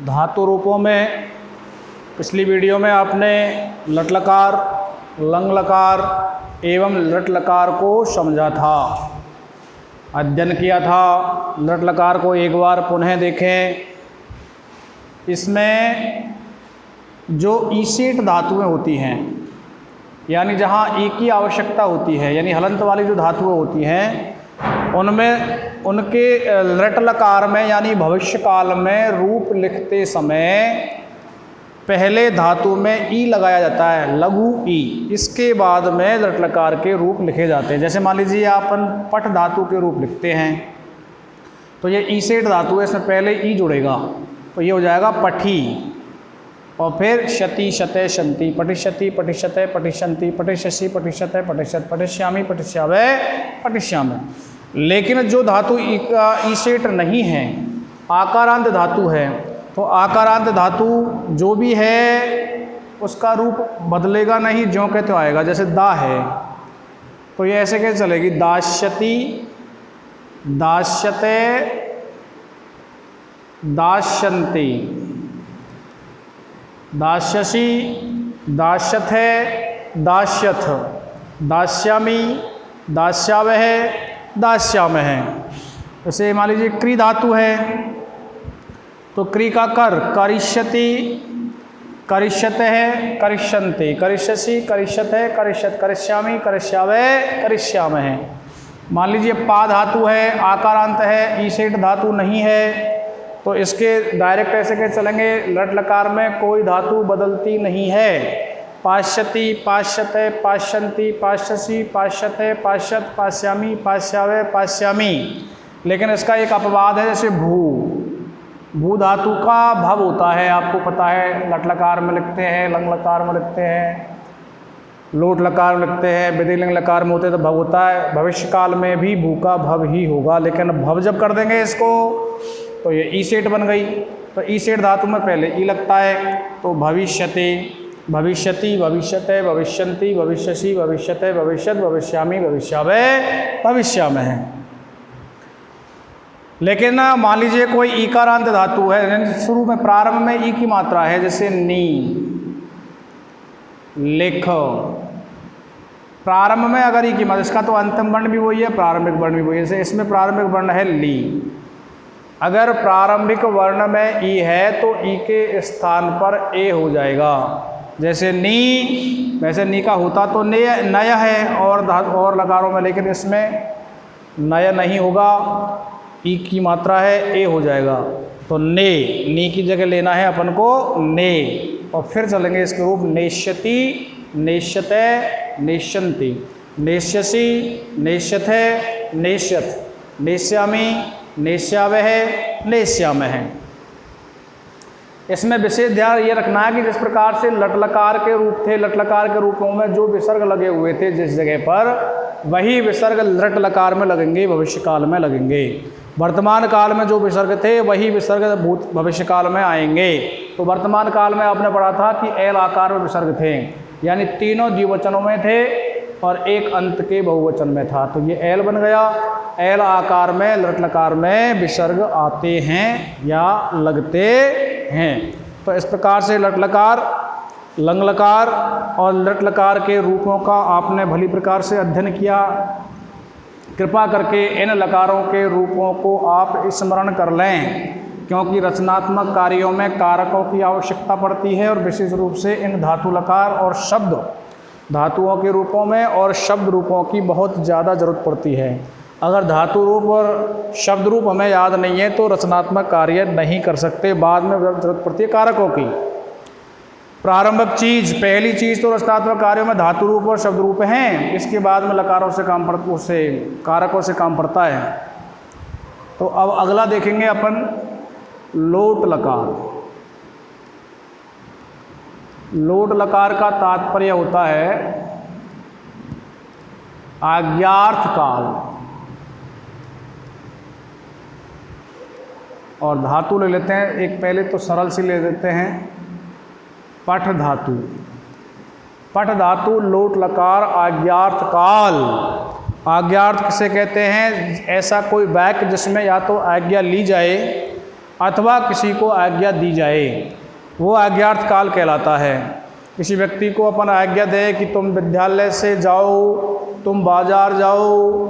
धातु रूपों में पिछली वीडियो में आपने लट लकार, लंग लकार एवं लट लकार को समझा था, अध्ययन किया था। लट लकार को एक बार पुनः देखें। इसमें जो ईसेट धातुएं होती हैं, यानी जहाँ ई की आवश्यकता होती है, यानी हलंत वाली जो धातुएं होती हैं, उनमें उनके लट लकार में यानी भविष्य काल में रूप लिखते समय पहले धातु में ई लगाया जाता है, लघु ई। इसके बाद में लट लकार के रूप लिखे जाते हैं। जैसे मान लीजिए अपन पट धातु के रूप लिखते हैं, तो ये ईसेट धातु है, इसमें पहले ई जुड़ेगा, तो ये हो जाएगा पठी। और फिर शति, शतय, शंति, पटिशति, पटिशतय, पटिशंति, पटिशसि, पटिशतय, पटिशत, पटिश्यामि, पटिश्यावय, पटिश्यामः। लेकिन जो धातु ईसेट नहीं है, आकारांत धातु है, तो आकारांत धातु जो भी है उसका रूप बदलेगा नहीं, ज्यों के त्यों आएगा। जैसे दा है, तो ये ऐसे कैसे चलेगी? दास्यति, दास्यते, दास्यन्ति, दास्यसि, दास्यथे, दास्यथ, दास्यामि, दास्यावह, दास्यामः। जैसे मान लीजिए क्री धातु है, तो क्री का कर करिष्यति, करिष्यते है, करिष्यन्ति, करिष्यसि, करिष्यते, करिष्यत, करिष्यामि, करिष्यावः, करिष्यामः। मान लीजिए पा धातु है, आकारांत है, ईसेट धातु नहीं है, तो इसके डायरेक्ट ऐसे कैसे चलेंगे? लट लकार में कोई धातु बदलती नहीं है। पाश्यति, पाश्यते, पाश्यन्ति, पाश्यसि, पाश्यते, पाश्यत, पाश्यामि, पाश्यावः, पाश्यामि। लेकिन इसका एक अपवाद है, जैसे भू धातु का भव होता है, आपको पता है। लट लकार में लिखते हैं, लंग लकार में लिखते हैं, लोट लकार में लिखते हैं, विधिलिंग लकार में होते हैं तो भव होता है। भविष्य काल में भी भू का भव ही होगा, लेकिन भव जब कर देंगे इसको तो ये ई सेट बन गई। तो ई सेट धातु में पहले ई लगता है, तो भविष्यते, भविष्यति, भविष्यते, भविष्यन्ति, भविष्यसि, भविष्यते, भविष्यत, भविष्यामि, भविष्यावः, भविष्यामः। लेकिन मान लीजिए कोई ईकारांत धातु है, शुरू में प्रारंभ में ई की मात्रा है, जैसे नी, लेख। प्रारंभ में अगर ई की मात्रा, इसका तो अंतिम वर्ण भी वही है, प्रारंभिक वर्ण भी वही है। जैसे इसमें प्रारंभिक वर्ण है ली। अगर प्रारंभिक वर्ण में ई है तो ई के स्थान पर ए हो जाएगा। जैसे नी, वैसे नी का होता तो नय है और लकारों में, लेकिन इसमें नय नहीं होगा, ई की मात्रा है, ए हो जाएगा। तो ने, नी की जगह लेना है अपन को ने। और फिर चलेंगे इसके रूप नेष्यति, नेष्यते, नेष्यन्ति, नेष्यसि, नेष्यथे, नेष्यथ, नेष्यामि, नेष्यावः, नेष्यामः। इसमें विशेष ध्यान ये रखना है कि जिस प्रकार से लट लकार के रूप थे, लट लकार के रूपों में जो विसर्ग लगे हुए थे जिस जगह पर, वही विसर्ग लट लकार में लगेंगे, भविष्य काल में लगेंगे। वर्तमान काल में जो विसर्ग थे वही विसर्ग भविष्य काल में आएंगे। तो वर्तमान काल में आपने पढ़ा था कि एल आकार में विसर्ग थे, यानी तीनों द्विवचनों में थे और एक अंत के बहुवचन में था, तो ये एल बन गया। एल आकार में लट लकार में विसर्ग आते हैं या लगते हैं। तो इस प्रकार से लट लकार, लंग लकार और लट लकार के रूपों का आपने भली प्रकार से अध्ययन किया। कृपा करके इन लकारों के रूपों को आप स्मरण कर लें, क्योंकि रचनात्मक कार्यों में कारकों की आवश्यकता पड़ती है और विशेष रूप से इन धातु लकार और शब्द धातुओं के रूपों में और शब्द रूपों की बहुत ज़्यादा ज़रूरत पड़ती है। अगर धातु रूप और शब्द रूप हमें याद नहीं है तो रचनात्मक कार्य नहीं कर सकते, बाद में ज़रूरत पड़ती है कारकों की। प्रारंभिक चीज़, पहली चीज़ तो रचनात्मक कार्यों में धातु रूप और शब्द रूप हैं, इसके बाद में लकारों से काम पड़ता, उससे कारकों से काम पड़ता है। तो अब अगला देखेंगे अपन लोट लकार। लोट लकार का तात्पर्य होता है आज्ञार्थ काल। और धातु ले लेते हैं एक, पहले तो सरल सी ले लेते हैं, पठ धातु। पठ धातु लोट लकार आज्ञार्थ काल। आज्ञार्थ किसे कहते हैं? ऐसा कोई वाक्य जिसमें या तो आज्ञा ली जाए अथवा किसी को आज्ञा दी जाए, वो आज्ञार्थ काल कहलाता है। किसी व्यक्ति को अपन आज्ञा दे कि तुम विद्यालय से जाओ, तुम बाजार जाओ,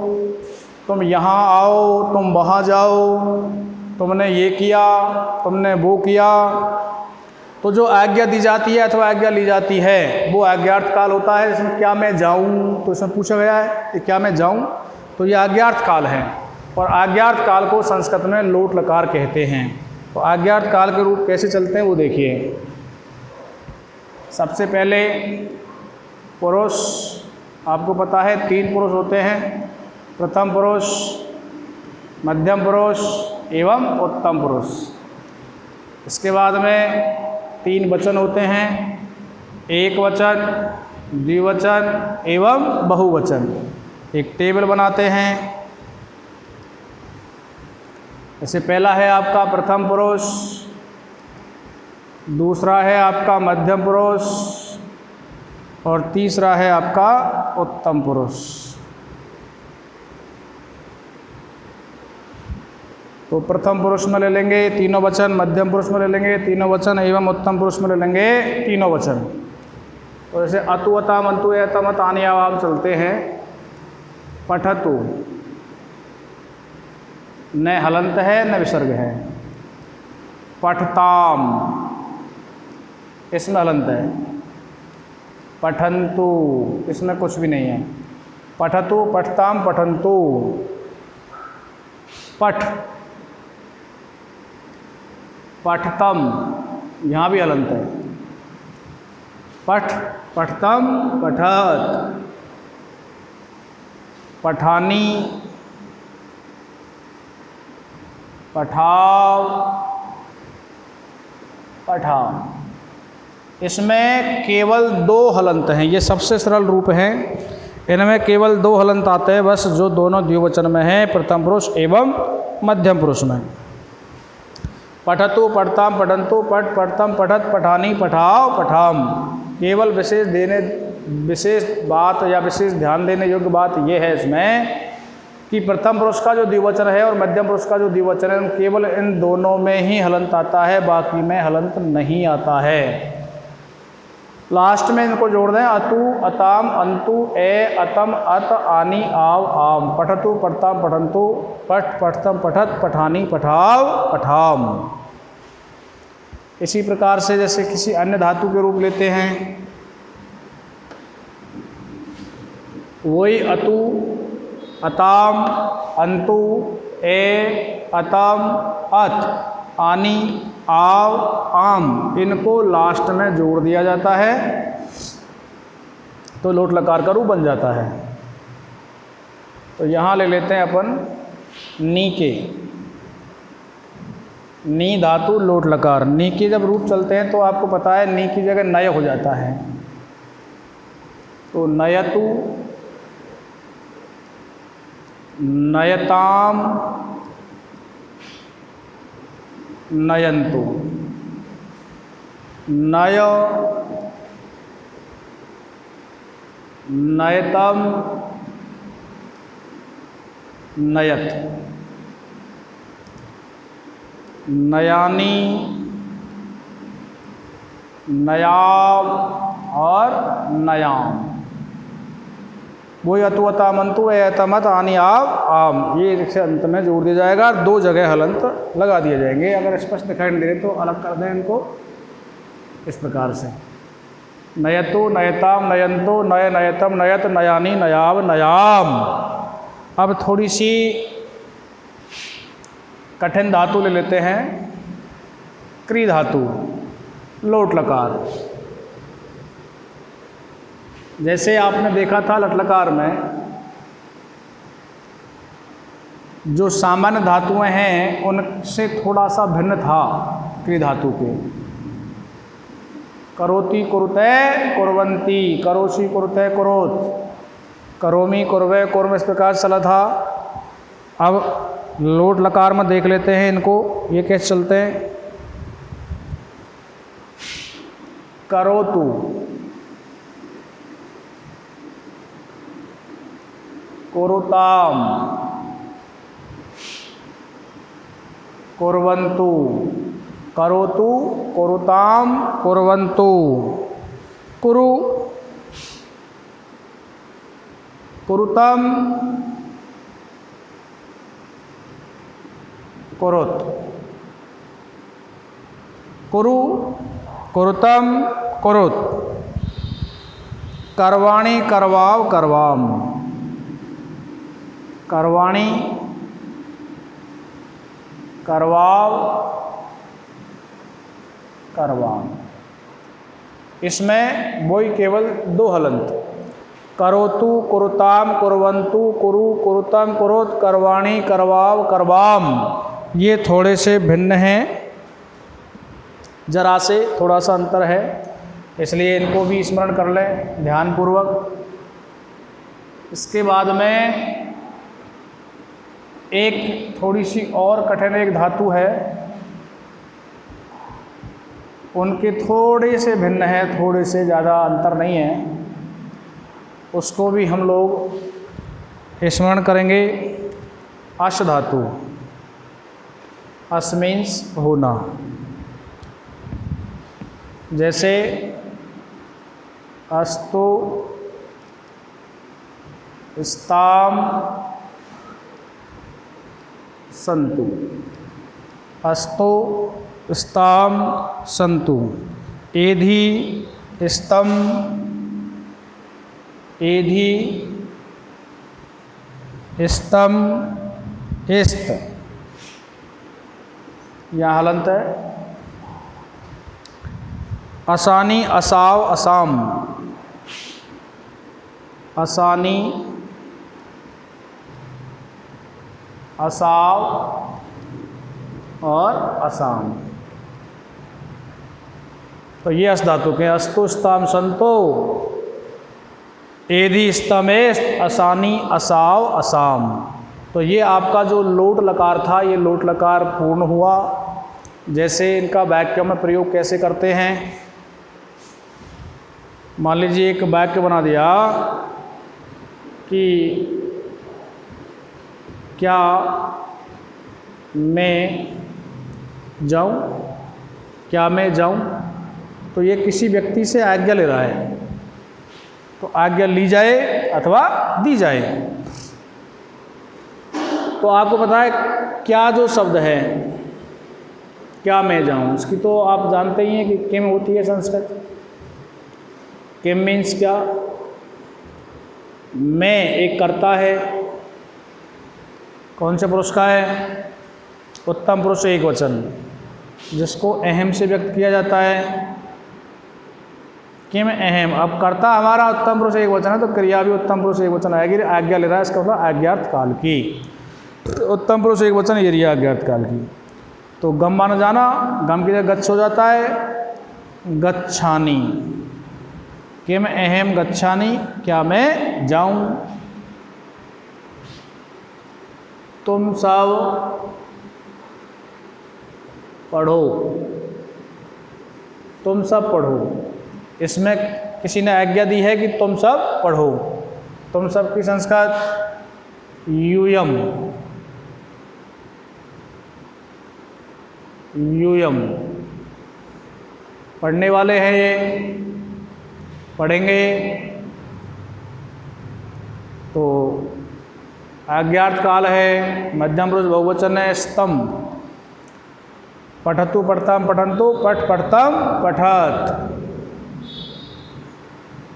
तुम यहाँ आओ, तुम वहाँ जाओ, तुमने ये किया, तुमने वो किया, तो जो आज्ञा दी जाती है अथवा आज्ञा ली जाती है वो आज्ञार्थ काल होता है। इसमें क्या मैं जाऊँ, तो इसमें पूछा गया है कि क्या मैं जाऊँ, तो ये आज्ञार्थ काल है। और आज्ञार्थ काल को संस्कृत में लोट लकार कहते हैं। तो आज्ञार्थ काल के रूप कैसे चलते हैं वो देखिए। सबसे पहले पुरुष, आपको पता है 3 पुरुष होते हैं, प्रथम पुरुष, मध्यम पुरुष एवं उत्तम पुरुष। इसके बाद में 3 वचन होते हैं, एक वचन, द्विवचन एवं बहुवचन। एक टेबल बनाते हैं। जैसे पहला है आपका प्रथम पुरुष, दूसरा है आपका मध्यम पुरुष और तीसरा है आपका उत्तम पुरुष। तो प्रथम पुरुष में ले लेंगे तीनों वचन, मध्यम पुरुष में ले लेंगे तीनों वचन एवं उत्तम पुरुष में ले लेंगे तीनों वचन। तो जैसे अतु अताम अंतु एतम अतानि आवाम चलते हैं। पठतु, न हलंत है न विसर्ग है। पठताम, इसमें हलंत है। पठन्तु, इसमें कुछ भी नहीं है। पठतु, पठताम, पठन्तु। पठ, पठतम, यहाँ भी हलंत है। पठ, पठतम, पठत। पठानी, पठाव, पठाव। इसमें केवल 2 हलंत हैं। ये सबसे सरल रूप हैं। इनमें केवल 2 हलंत आते हैं बस, जो दोनों द्विवचन में हैं, प्रथम पुरुष एवं मध्यम पुरुष में। पठतु, पठताम, पठन्तु, पठ, पठतम, पठत, पठानी, पठाव, पठाम। केवल विशेष बात या विशेष ध्यान देने योग्य बात यह है इसमें कि प्रथम पुरुष का जो द्विवचन है और मध्यम पुरुष का जो द्विवचन है, केवल इन दोनों में ही हलंत आता है, बाकी में हलंत नहीं आता है। लास्ट में इनको जोड़ दें, अतु, अताम, अंतु, ए, अतम, अत, आनी, आव, आम। पठतु, पठताम, पठन्तु, पठ, पठतम, पठत, पठानी, पठाव, पठाम। इसी प्रकार से जैसे किसी अन्य धातु के रूप लेते हैं, वही अतु, अताम, अंतु, ए, अतम, अत, आनी, आव, आम, इनको लास्ट में जोड़ दिया जाता है तो लोट लकार का रूप बन जाता है। तो यहाँ ले लेते हैं अपन नी के। नी धातु लोट लकार। नी के जब रूप चलते हैं तो आपको पता है नी की जगह नय हो जाता है। तो नयतु, नयताम, नयन्तु। नय, नयतम, नयत। नयानी, नयाम और नयाम। वही अतु, अताम, अंतु, एतमत, आनी, आव, आम, ये एक से अंत में जोड़ दिया जाएगा। 2 जगह हलंत लगा दिए जाएंगे। अगर स्पष्ट दिखाई नहीं दे रहे तो अलग कर दें इनको इस प्रकार से। नयतु, नयताम, नयंतो, नय, नयतम, नयत, नयानी, नयाव, नयाम। अब थोड़ी सी कठिन धातु ले लेते हैं, क्री धातु, लोट लकार। जैसे आपने देखा था लटलकार में जो सामान्य धातुएं हैं उनसे थोड़ा सा भिन्न था क्री धातु के। करोति, कुरुते, कुर्वन्ति, करोषि, कुरुते, कुरोत, करोमि, कुर्वे, कुर्म, इस प्रकार चला था। अब लोट लकार में देख लेते हैं इनको, ये कैसे चलते हैं। करोतु, कुरुताम, कुर्वन्तु, करोतु, कुरुताम, कुर्वन्तु, कुरु, कुरुतम, कुरुत, कुरु, कुरुतम, कुरुत, करवाणी, करवाव, करवाम, करवाणी, करवाव, करवाम। इसमें वही केवल दो हलंत, करोतु, कुरुताम, कुर्वन्तु, कुरु, कुरुतम, कुरुत, करवाणी, करवाव, करवाम, ये थोड़े से भिन्न हैं, जरा से थोड़ा सा अंतर है, इसलिए इनको भी स्मरण कर लें ध्यानपूर्वक। इसके बाद में एक थोड़ी सी और कठिन एक धातु है, उनके थोड़े से भिन्न है, थोड़े से ज़्यादा अंतर नहीं है, उसको भी हम लोग स्मरण करेंगे। अश धातु, अस मीन्स होना, जैसे अस्तु, स्ताम, संतु, अस्तु, स्ताम, संतु, एधि, स्तम, एधि, स्तम, स्त, यहाँ हलंत है। असानी, असाव, असाम, असानी, असाव और असाम। तो ये अस धातु के अस्तु, स्ताम, संतो, एधि, स्तमेस्त, असानी, असाव, असाम। तो ये आपका जो लोट लकार था, ये लोट लकार पूर्ण हुआ। जैसे इनका वाक्य में प्रयोग कैसे करते हैं, मान लीजिए एक वाक्य बना दिया कि क्या मैं जाऊं, क्या मैं जाऊं, तो ये किसी व्यक्ति से आज्ञा ले रहा है, तो आज्ञा ली जाए अथवा दी जाए। तो आपको पता है क्या जो शब्द है, क्या मैं जाऊं, इसकी तो आप जानते ही हैं कि किम होती है संस्कृत। किम मीन्स क्या, मैं एक कर्ता है, कौन से पुरुष का है, उत्तम पुरुष एक वचन, जिसको अहम से व्यक्त किया जाता है। किम अहम, अब कर्ता हमारा उत्तम पुरुष एक वचन है, तो क्रिया भी उत्तम पुरुष एक वचन आएगी। आज्ञा ले रहा है, इसका मतलब आज्ञार्थ काल की, उत्तम पुरुष एक वचन, ये आज्ञार्थ काल की। तो गम माना जाना, गम की जगह गच्छ हो जाता है, गच्छानी। किम अहम गच्छानी, क्या मैं जाऊं। तुम सब पढ़ो, तुम सब पढ़ो। इसमें किसी ने आज्ञा दी है कि तुम सब पढ़ो। तुम सब की संस्कृत यूयम, यूयम, पढ़ने वाले हैं ये, पढ़ेंगे। तो आज्ञार्थ काल है, मध्यम पुरुष बहुवचन है, स्तम। पठतु, पठताम, पठन्तु, पठ, पठतम, पठत।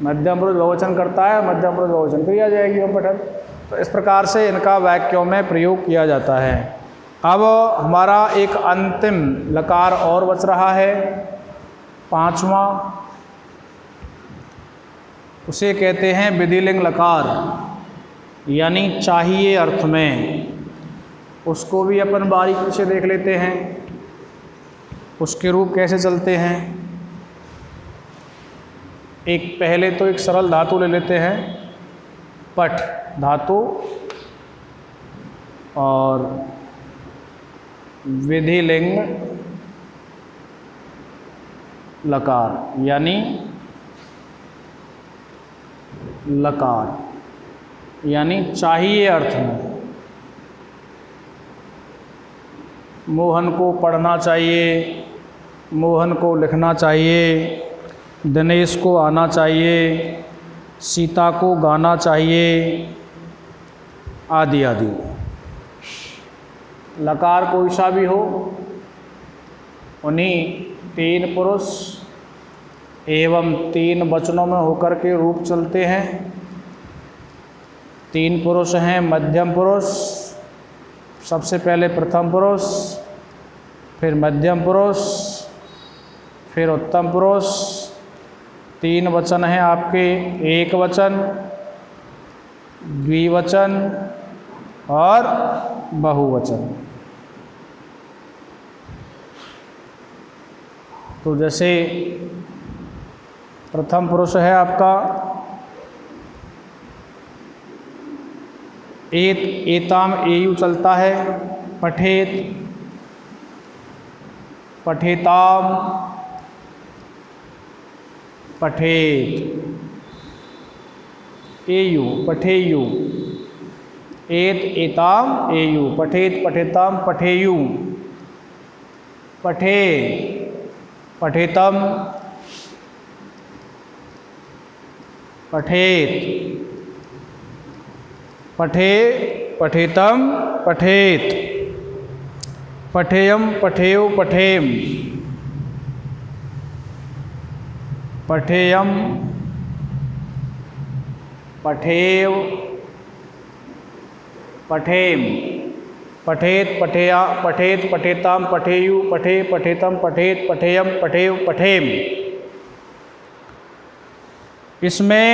मध्यम पुरुष बहुवचन करता है, मध्यम पुरुष बहुवचन क्रिया जाएगी हम पठत। तो इस प्रकार से इनका वाक्यों में प्रयोग किया जाता है। अब हमारा एक अंतिम लकार और बच रहा है, पांचवा, उसे कहते हैं विधिलिंग लकार, यानी चाहिए अर्थ में। उसको भी अपन बारीकी से देख लेते हैं, उसके रूप कैसे चलते हैं। एक पहले तो एक सरल धातु ले लेते हैं, पठ धातु, और विधिलिंग लकार यानी लकार, यानी चाहिए अर्थ में। मोहन को पढ़ना चाहिए, मोहन को लिखना चाहिए, दिनेश को आना चाहिए, सीता को गाना चाहिए, आदि आदि। लकार कोई सा भी हो, उन्हीं 3 पुरुष एवं 3 वचनों में होकर के रूप चलते हैं। 3 पुरुष हैं, मध्यम पुरुष, सबसे पहले प्रथम पुरुष, फिर मध्यम पुरुष, फिर उत्तम पुरुष। 3 वचन हैं आपके, एक वचन, द्विवचन और बहुवचन। तो जैसे प्रथम पुरुष है आपका एत, एताम, एयु चलता है। पठेत, पठेताम, पठेत। एयु, पठेयु। एत, एताम, एयु। पठेत, पठेताम, पठेयु। पठे, पठेतम, पठेत। पठे, पठेतम, पठेत। पठेयम, पठेय, पठेम। पठेयम, पठेव, पठेम। पठेत, पठेया, पठेत, पठेताम, पठेयु, पठे, पठेतम, पठेत, पठेयम, पठेव, पठेम। इसमें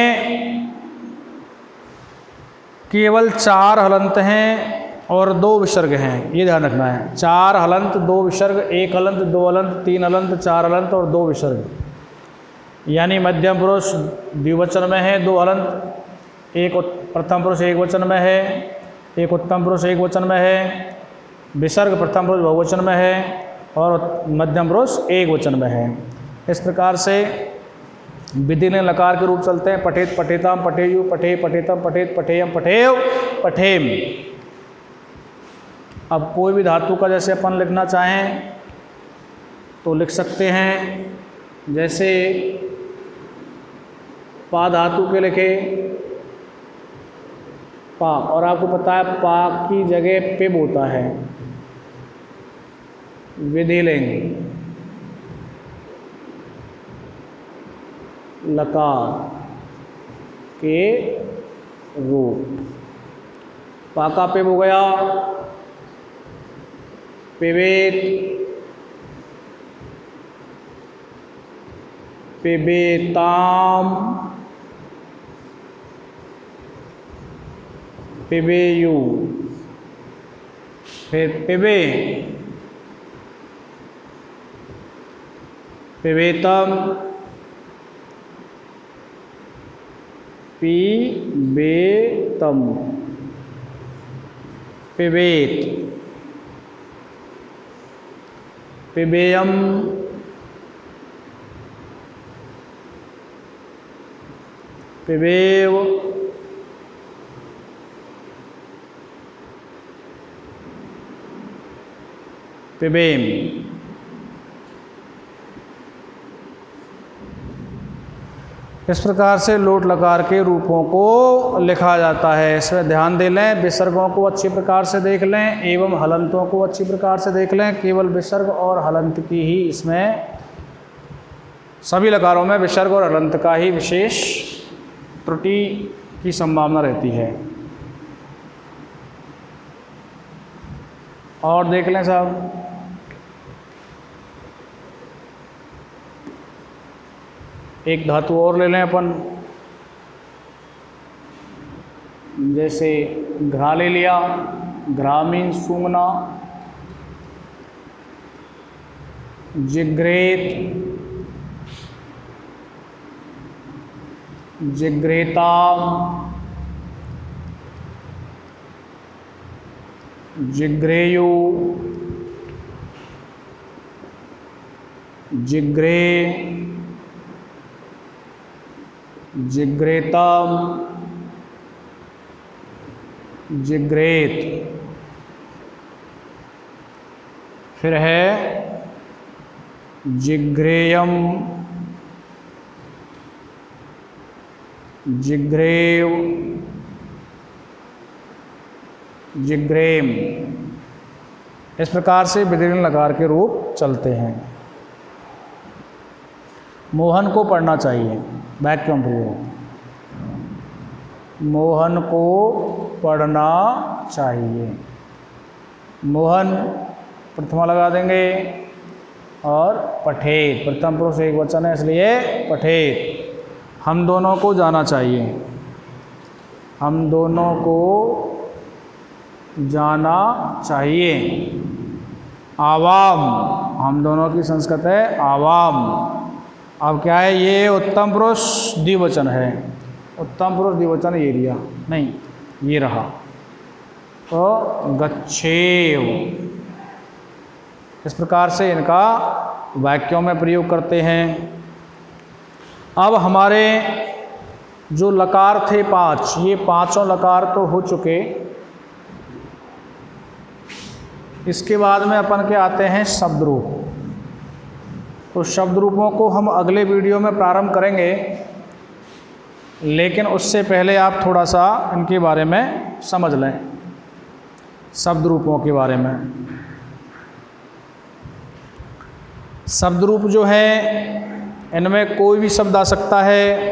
केवल 4 हलंत हैं और 2 विसर्ग हैं, ये ध्यान रखना है। 4 हलंत, 2 विसर्ग, 1 हलंत, 2 हलंत, 3 हलंत, 4 हलंत और 2 विसर्ग। यानी मध्यम पुरुष द्विवचन में है, 2 हलंत, एक प्रथम पुरुष एक वचन में है, एक उत्तम पुरुष एक वचन में है, विसर्ग प्रथम पुरुष बहुवचन में है और मध्यम पुरुष एक वचन में है। इस प्रकार से विधिलिंग लकार के रूप चलते हैं। पठेत, पठेताम, पठेयु, पठे, पठेतम, पठेत, पठेयम, पठेव, पठेम। अब कोई भी धातु का जैसे अपन लिखना चाहें तो लिख सकते हैं। जैसे पा धातु के लिखे पा, और आपको पता है पा की जगह पिब होता है। विधिलिंग लकार के रूप, पा का पिब हो गया पिबेत, पिबेताम, पिबेयु, फिर पिबे, पिबेतम, पिबेतम, पिबेत, पिबेयम, पिबेव, पिबेम। इस प्रकार से लोट लकार के रूपों को लिखा जाता है। इसमें ध्यान दे लें, विसर्गों को अच्छी प्रकार से देख लें एवं हलंतों को अच्छी प्रकार से देख लें। केवल विसर्ग और हलंत की ही इसमें, सभी लकारों में विसर्ग और हलंत का ही विशेष त्रुटि की संभावना रहती है। और देख लें साहब, एक धातु और ले लें अपन, जैसे घ्रा ले लिया। घ्रा मीन्स सूंघना। जिग्रेत, जिग्रेता, जिग्रेयु, जिग्रे, जिग्रेतम, जिग्रेत। फिर है जिघ्रेयम, जिघ्रेव, जिघ्रेम। इस प्रकार से विदीर्ण लकार के रूप चलते हैं। मोहन को पढ़ना चाहिए, वैक्यूम प्रयोग। मोहन को पढ़ना चाहिए। मोहन प्रथमा लगा देंगे और पठेत, प्रथम पुरुष एक वचन है इसलिए पठेत। हम दोनों को जाना चाहिए, हम दोनों को जाना चाहिए। आवाम, हम दोनों की संस्कृत है आवाम। अब क्या है, ये उत्तम पुरुष द्विवचन है, उत्तम पुरुष द्विवचन ये लिया नहीं, ये रहा। तो गच्छेव। इस प्रकार से इनका वाक्यों में प्रयोग करते हैं। अब हमारे जो लकार थे 5, ये पांचों लकार तो हो चुके। इसके बाद में अपन के आते हैं शब्द रूप। तो शब्द रूपों को हम अगले वीडियो में प्रारंभ करेंगे, लेकिन उससे पहले आप थोड़ा सा इनके बारे में समझ लें, शब्द रूपों के बारे में। शब्द रूप जो है, इनमें कोई भी शब्द आ सकता है,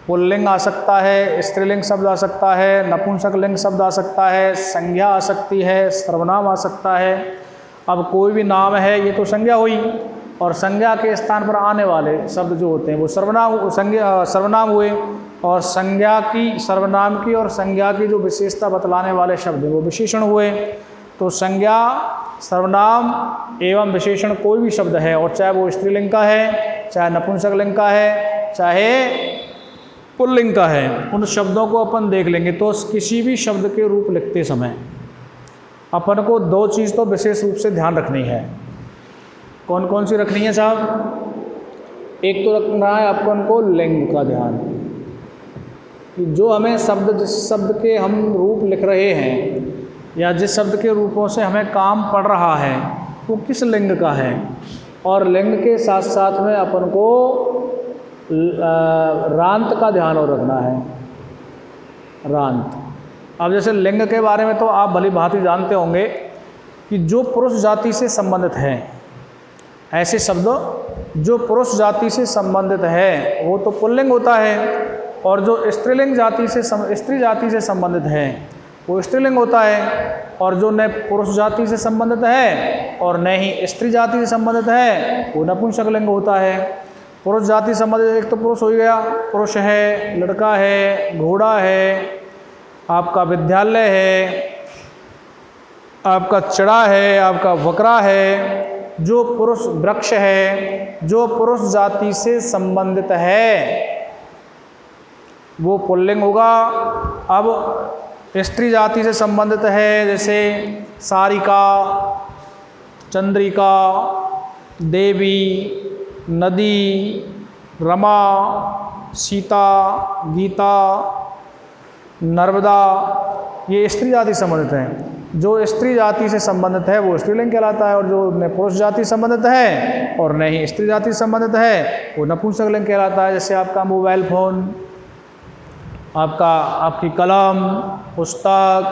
पुल्लिंग आ सकता है, स्त्रीलिंग शब्द आ सकता है, नपुंसक लिंग शब्द आ सकता है, संज्ञा आ सकती है, सर्वनाम आ सकता है। अब कोई भी नाम है, ये तो संज्ञा हुई, और संज्ञा के स्थान पर आने वाले शब्द जो होते हैं वो सर्वनाम हुए, और संज्ञा की, सर्वनाम की और संज्ञा की जो विशेषता बतलाने वाले शब्द हैं वो विशेषण हुए। तो संज्ञा, सर्वनाम एवं विशेषण कोई भी शब्द है, और चाहे वो स्त्रीलिंग का है, चाहे नपुंसक लिंग का है, चाहे पुल्लिंग का है, उन शब्दों को अपन देख लेंगे। तो किसी भी शब्द के रूप लिखते समय अपन को दो चीज़ तो विशेष रूप से ध्यान रखनी है। कौन कौन सी रखनी है साहब? एक तो रखना है अपन को लिंग का ध्यान, कि जो हमें शब्द, जिस शब्द के हम रूप लिख रहे हैं या जिस शब्द के रूपों से हमें काम पड़ रहा है वो किस लिंग का है। और लिंग के साथ साथ में अपन को रांत का ध्यान और रखना है, रांत। अब जैसे लिंग के बारे में तो आप भली भांति जानते होंगे कि जो पुरुष जाति से संबंधित है, ऐसे शब्द जो पुरुष जाति से संबंधित है वो तो पुल्लिंग होता है, और जो स्त्रीलिंग जाति से, स्त्री जाति से संबंधित है वो स्त्रीलिंग होता है, और जो न पुरुष जाति से संबंधित है और न ही स्त्री जाति से संबंधित है वो नपुंसक लिंग होता है। पुरुष जाति संबंधित एक तो पुरुष हो गया, पुरुष है, लड़का है, घोड़ा है, आपका विद्यालय है, आपका चिड़ा है, आपका वकरा है। जो पुरुष वृक्ष है, जो पुरुष जाति से संबंधित है वो पुल्लिंग होगा। अब स्त्री जाति से संबंधित है, जैसे सारिका, चंद्रिका, देवी, नदी, रमा, सीता, गीता, नर्मदा, ये स्त्री जाति से संबंधित हैं। जो स्त्री जाति से संबंधित है वो स्त्रीलिंग कहलाता है, और जो न पुरुष जाति से संबंधित है और न ही स्त्री जाति से संबंधित है वो नपुंसक लिंग कहलाता है। जैसे आपका मोबाइल फ़ोन, आपकी कलम, पुस्तक,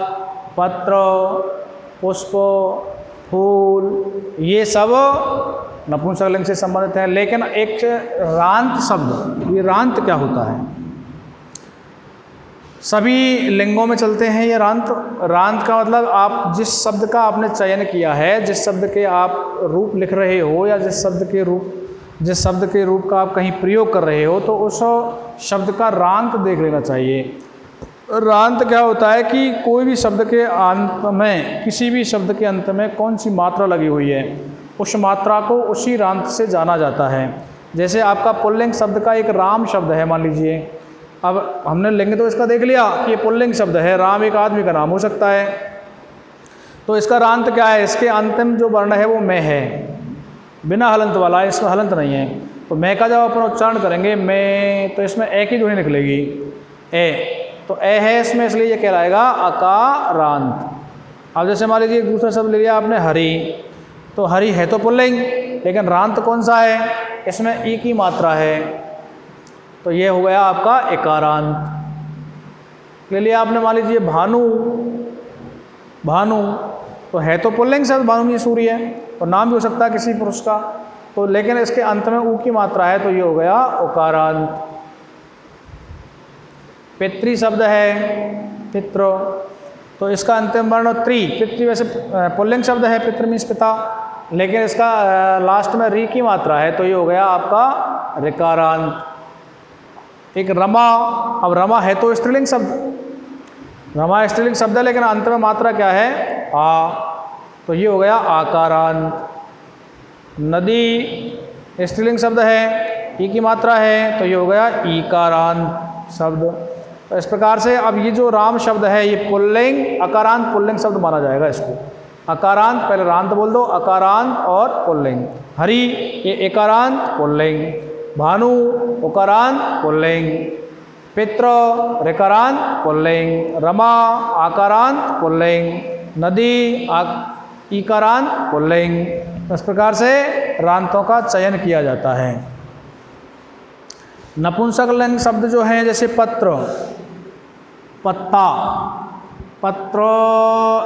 पत्र, पुष्प, फूल, ये सब नपुंसक लिंग से संबंधित है। लेकिन एक रांत शब्द, ये रांत क्या होता है? सभी लिंगों में चलते हैं ये रांत। रांत का मतलब आप जिस शब्द का आपने चयन किया है, जिस शब्द के आप रूप लिख रहे हो, या जिस शब्द के रूप का आप कहीं प्रयोग कर रहे हो, तो उस शब्द का रांत देख लेना चाहिए। रांत क्या होता है कि कोई भी शब्द के अंत में, किसी भी शब्द के अंत में कौन सी मात्रा लगी हुई है, उस मात्रा को उसी रांत से जाना जाता है। जैसे आपका पुल्लिंग शब्द का एक राम शब्द है, मान लीजिए। अब हमने लिंग तो इसका देख लिया कि ये पुल्लिंग शब्द है, राम एक आदमी का नाम हो सकता है। तो इसका रांत क्या है? इसके अंतिम जो वर्ण है वो मैं है, बिना हलंत वाला है, इसमें हलंत नहीं है। तो मैं का जब अपन उच्चारण करेंगे मैं, तो इसमें ए की ध्वनि निकलेगी, ए। तो ए है इसमें, इसलिए ये कहलाएगा अकारांत। अब जैसे मान लीजिए दूसरा शब्द ले लिया आपने हरि, तो हरि है तो पुल्लिंग, लेकिन रांत कौन सा है, इसमें ई की मात्रा है, तो ये हो गया आपका एकारांत। ले लिया आपने, मान लीजिए भानु, भानु तो है तो पुल्लिंग शब्द, भानु सूर्य है, और नाम भी हो सकता है किसी पुरुष का, तो लेकिन इसके अंत में ऊ की मात्रा है, तो ये हो गया उकारांत। पितृ शब्द है, पितृ, तो इसका अंतिम वर्ण त्रि, पितृ वैसे पुल्लिंग शब्द है, पितृ मीन्स पिता, लेकिन इसका लास्ट में री की मात्रा है, तो ये हो गया आपका ऋकारांत। एक रमा, अब रमा है तो स्त्रीलिंग शब्द, रमा स्त्रीलिंग शब्द है, लेकिन अंत में मात्रा क्या है, आ, तो ये हो गया आकारांत। नदी स्त्रीलिंग शब्द है, ई की मात्रा है, तो ये हो गया ईकारांत शब्द। तो इस प्रकार से अब ये जो राम शब्द है ये पुल्लिंग, अकारांत पुल्लिंग शब्द माना जाएगा इसको। अकारांत, पहले रांत बोल दो, अकारांत और पुल्लिंग। हरि ये एकारांत पुल्लिंग, भानु उकारांत पुल्लिंग, पितृ ऋकारांत पुल्लिंग, रमा आकारांत पुल्लिंग, नदी ईकारांत पुल्लिंग। इस प्रकार से रांतों का चयन किया जाता है। नपुंसक लिंग शब्द जो हैं, जैसे पत्र, पत्ता, पत्र,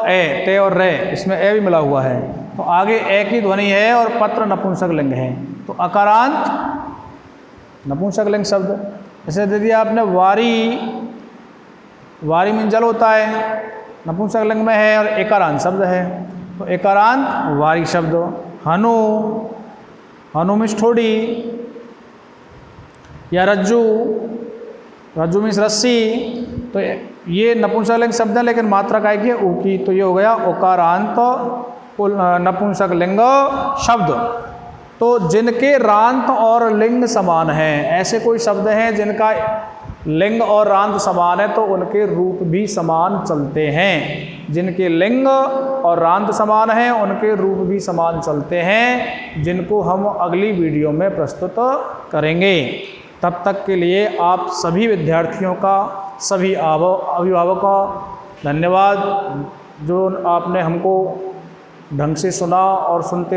ए, ते और रे, इसमें ए भी मिला हुआ है, तो आगे ए की ध्वनि है और पत्र नपुंसक लिंग है, तो अकारांत नपुंसक लिंग शब्द। जैसे दे दिया आपने वारी, वारी में जल होता है, नपुंसक लिंग में है और एकारांत शब्द है, तो एकारांत वारी शब्द। हनु, हनु मीन्स ठोड़ी, या रज्जू, रज्जू मीन्स रस्सी, तो ये नपुंसक लिंग शब्द है, लेकिन मात्रा काय की है, ऊ की, तो ये हो गया उकारांत नपुंसक लिंग शब्द। तो जिनके रांत और लिंग समान हैं, ऐसे कोई शब्द हैं जिनका लिंग और रांत समान है, तो उनके रूप भी समान चलते हैं। जिनके लिंग और रांत समान हैं उनके रूप भी समान चलते हैं, जिनको हम अगली वीडियो में प्रस्तुत करेंगे। तब तक के लिए आप सभी विद्यार्थियों का, सभी अभिभावकों का धन्यवाद, जो आपने हमको ढंग से सुना और सुनते